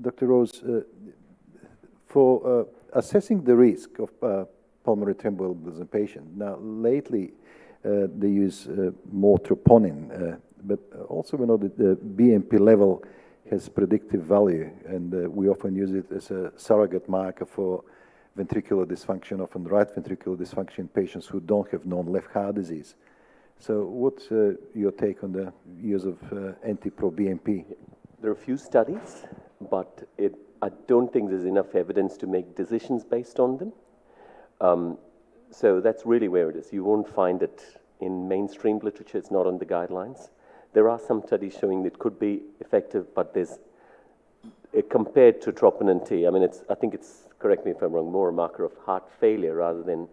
Dr. Rose, for assessing the risk of pulmonary thromboembolism in patients, now lately they use more troponin, but also we know that the BNP level has predictive value, and we often use it as a surrogate marker for ventricular dysfunction, often right ventricular dysfunction in patients who don't have known left heart disease. So what's your take on the use of anti-proBNP? There are a few studies, but I don't think there's enough evidence to make decisions based on them. So that's really where it is. You won't find it in mainstream literature. It's not on the guidelines. There are some studies showing that it could be effective, but there's compared to troponin T, I mean, I think it's, correct me if I'm wrong, more a marker of heart failure rather than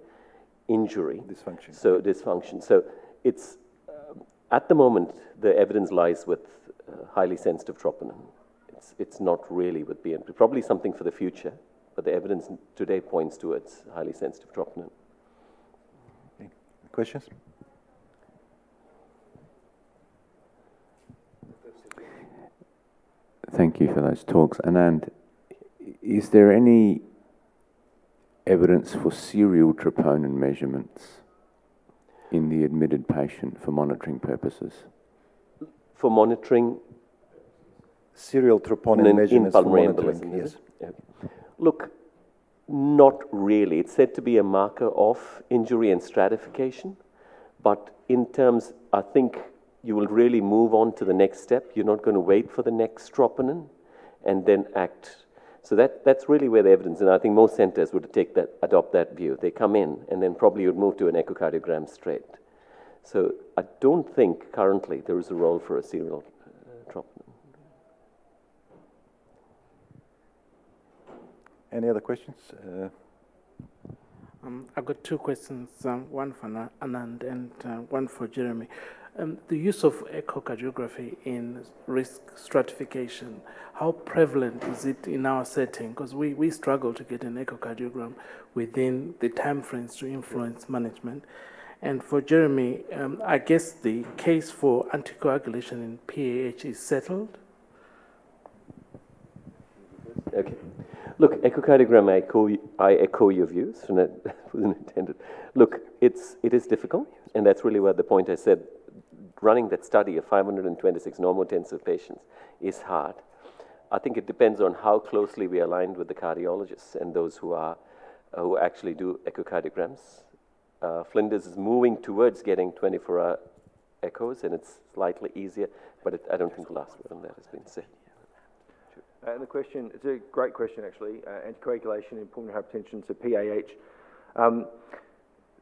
injury. Dysfunction. So dysfunction. So it's, at the moment, the evidence lies with highly sensitive troponin. It's not really with BNP. Probably something for the future, but the evidence today points towards highly sensitive troponin. Okay. Questions? Thank you for those talks. Anand, is there any evidence for serial troponin measurements in the admitted patient for monitoring purposes? For monitoring? Serial troponin measurements in for pulmonary monitoring, yes. Yeah. Look, not really. It's said to be a marker of injury and stratification, but in terms, I think you will really move on to the next step. You're not going to wait for the next troponin and then act. So that's really where the evidence, and I think most centers would adopt that view. They come in and then probably would move to an echocardiogram straight. So I don't think currently there is a role for a serial troponin. Any other questions? I've got two questions, one for Anand and one for Jeremy. The use of echocardiography in risk stratification, how prevalent is it in our setting? Because we struggle to get an echocardiogram within the timeframes to influence management. And for Jeremy, I guess the case for anticoagulation in PAH is settled? Okay. Look, echocardiogram, I echo your views, and that wasn't intended. Look, it is difficult, and that's really what the point I said. Running that study of 526 normotensive patients is hard. I think it depends on how closely we are aligned with the cardiologists and those who actually do echocardiograms. Flinders is moving towards getting 24-hour echoes, and it's slightly easier, but I don't think the last word on that has been said. And the question, it's a great question actually, anticoagulation in pulmonary hypertension, so PAH.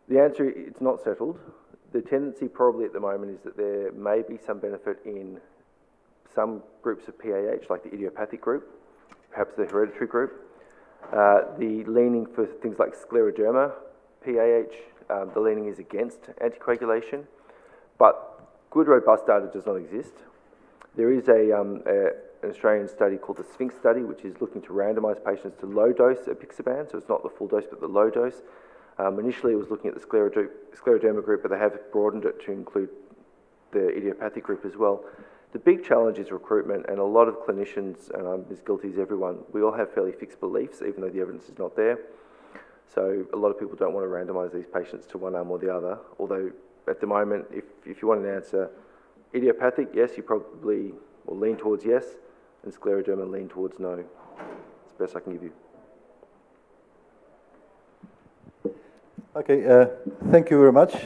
The answer, it's not settled. The tendency probably at the moment is that there may be some benefit in some groups of PAH, like the idiopathic group, perhaps the hereditary group. The leaning for things like scleroderma, PAH, the leaning is against anticoagulation, but good robust data does not exist. There is an Australian study called the Sphinx study, which is looking to randomise patients to low-dose apixaban, so it's not the full dose, but the low dose. Initially, it was looking at the scleroderma group, but they have broadened it to include the idiopathic group as well. The big challenge is recruitment, and a lot of clinicians, and I'm as guilty as everyone, we all have fairly fixed beliefs, even though the evidence is not there. So a lot of people don't want to randomise these patients to one arm or the other, although at the moment, if you want an answer, idiopathic, yes, you probably will lean towards yes, and scleroderma lean towards no. It's the best I can give you. Okay, thank you very much.